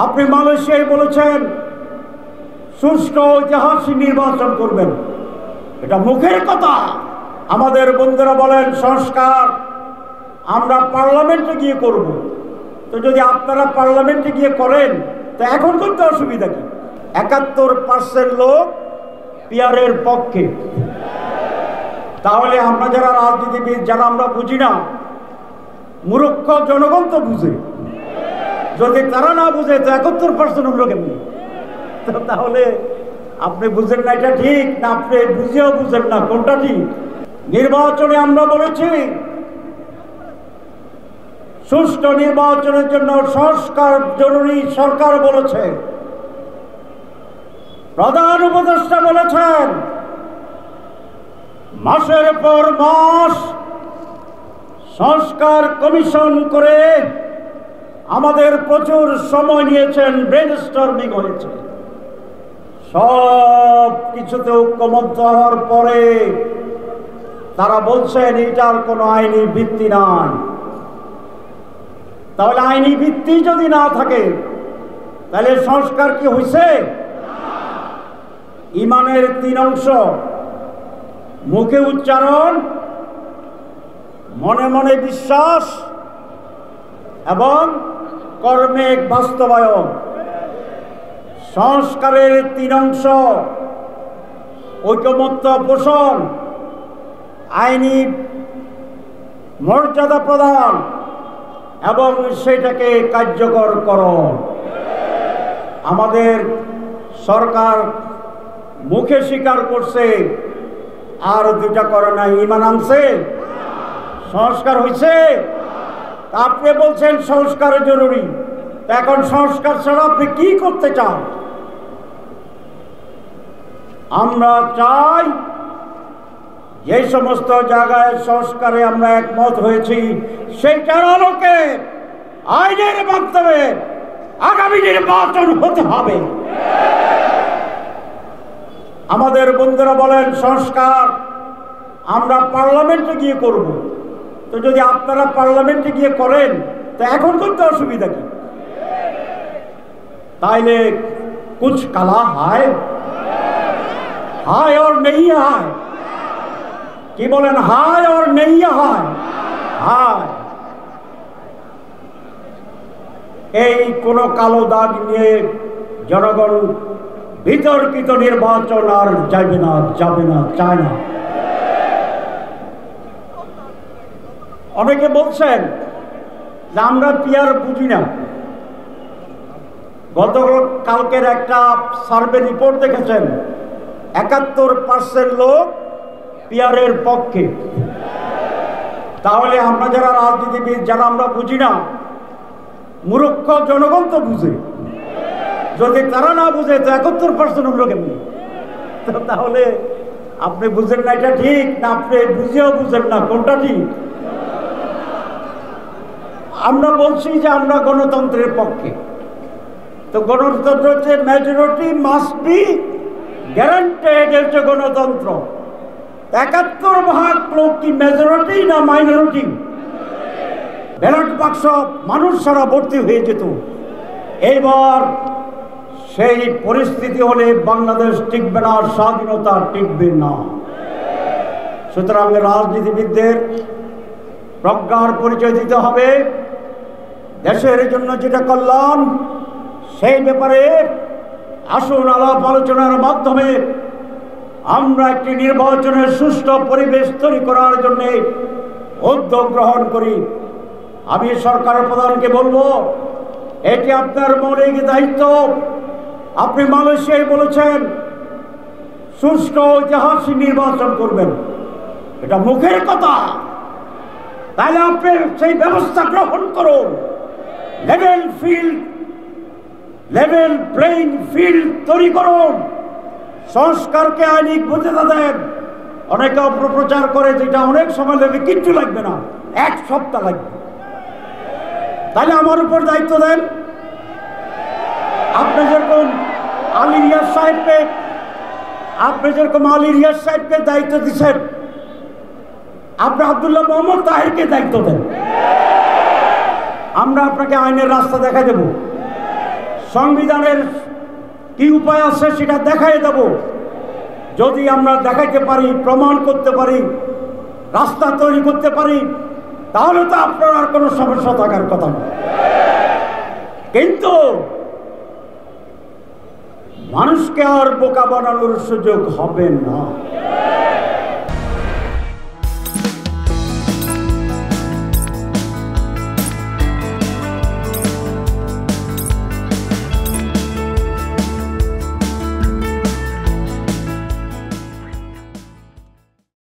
আপনি মালয়েশিয়ায় বলেছেন সুষ্ঠু ঐতিহাসিক নির্বাচন করবেন, এটা মুখের কথা। আমাদের বন্ধুরা বলেন সংস্কার আমরা পার্লামেন্টে গিয়ে করব। তো যদি আপনারা পার্লামেন্টে গিয়ে করেন তো এখন করতে অসুবিধা কি? 71% লোক পিয়ারের পক্ষে। তাহলে আমরা যারা রাজনীতিবিদ, যারা আমরা বুঝি না, মূর্খ জনগণ তো বুঝে। যদি তারা না বুঝে তো 71% হলো কেমনি? তাহলে আপনি বুঝেন না এটা ঠিক, না আপনি বুঝেও বুঝেন না কোনটা ঠিক? নির্বাচনে আমরা বলেছি সুষ্ঠু নির্বাচনের জন্য সংস্কার জরুরি। সরকার বলেছে, প্রধান উপদেষ্টা বলেছেন, মাসের পর মাস সংস্কার কমিশন করে আমাদের প্রচুর সময় নিয়েছেন, ব্রেনস্টর্মিং হয়েছে। সব কিছুতে ঐক্যমত্য হওয়ার পরে তারা বলছেন এটার কোনো আইনি ভিত্তি নাই। তাহলে আইনি ভিত্তি যদি না থাকে তাহলে সংস্কার কি হয়েছে? ইমানের 3 অংশ, মুখে উচ্চারণ, মনে মনে বিশ্বাস এবং কর্মে বাস্তবায়ন। সংস্কারের 3 অংশ, ঐকমত্য পোষণ, আইনি মর্যাদা প্রদান এবং সেটাকে কার্যকর করণ। আমাদের সরকার মুখে স্বীকার করছে আর 2টা করে না। ইমান আনছে, সংস্কার হয়েছে। আপনি বলছেন সংস্কার জরুরি, এখন সংস্কার ছাড়া আপনি কি করতে চান? আমরা চাই যে সমস্ত জায়গায় সংস্কারে আমরা একমত হয়েছি সেইটার আলোকে আইনের মাধ্যমে আগামী নির্বাচন হতে হবে। আমাদের বন্ধুরা বলেন সংস্কার আমরা পার্লামেন্টে গিয়ে করব। তো যদি আপনারা পার্লামেন্টে গিয়ে করেন তো এখন করতে অসুবিধা কি? তাইলে কুছ কালা হায়, হায় और नहीं हाय। কি বলেন? হায় और नहीं हाय, হায়। এই কোন কালো দাগ নিয়ে জনগণ বিতর্কিত নির্বাচন আর যাবে না, চায় না। অনেকে বলছেন যে আমরা পিয়ার বুঝি না। গতকালকের একটা সার্ভে রিপোর্ট দেখেছেন, 71% লোক পিয়ারের পক্ষে। তাহলে আমরা যারা রাজনীতিবিদ, যারা আমরা বুঝি না, মূর্খ জনগণ তো বুঝে। যদি তারা না বুঝে তো 71% হলো কেমনি? তাহলে আপনি বুঝেন না এটা ঠিক, না আপনি বুঝেও বুঝেন না কোনটা ঠিক? আমরা বলছি যে আমরা গণতন্ত্রের পক্ষে। তো গণতন্ত্র হচ্ছে মেজরিটি মাস্ট বি গ্যারান্টেড, হচ্ছে গণতন্ত্র। 71% লোক কি মেজরিটি না মাইনরিটি? ব্যালট বাক্স মানুষ ছাড়া ভর্তি হয়ে যেত। এইবার সেই পরিস্থিতি হলে বাংলাদেশ টিকবে না, স্বাধীনতা টিকবে না। সুতরাং রাজনীতিবিদদের প্রজ্ঞার পরিচয় দিতে হবে। দেশের জন্য যেটা কল্যাণ সেই ব্যাপারে আসুন আলাপ আলোচনার মাধ্যমে আমরা একটি নির্বাচনের সুষ্ঠু পরিবেশ তৈরি করার জন্য উদ্যোগ গ্রহণ করি। আমি সরকার প্রধানকে বলবো, এটি আপনার মৌলিক দায়িত্ব। আপনি মালয়েশিয়ায় বলেছেন সুষ্ঠু ঐতিহাসিক নির্বাচন করবেন, এটা মুখের কথা। তাহলে আপনি সেই ব্যবস্থা গ্রহণ করুন। লেভেল প্লেইং ফিল্ড তৈরি করুন। সংস্কারকে আইনিক বৈধতা দেন। অনেকে অপপ্রচার করে যেটা অনেক সময় লাগবে, কিচ্ছু লাগবে না, 1 সপ্তাহ লাগবে। তাহলে আমার উপর দায়িত্ব দেন। আপনি যেরকম আলী রিয়াজ সাহেবকে দায়িত্ব দিচ্ছেন, আপনি আব্দুল্লাহ মোহাম্মদ তাহেরকে দায়িত্ব দেন। আমরা আপনাকে আইনের রাস্তা দেখা দেব। সংবিধানের কি উপায় আছে সেটা দেখাই দেব। যদি আমরা দেখাইতে পারি, প্রমাণ করতে পারি, রাস্তা তৈরি করতে পারি, তাহলে তো আপনার আর কোনো সমস্যা থাকার কথা না। কিন্তু মানুষকে আর বোকা বানানোর সুযোগ হবে না।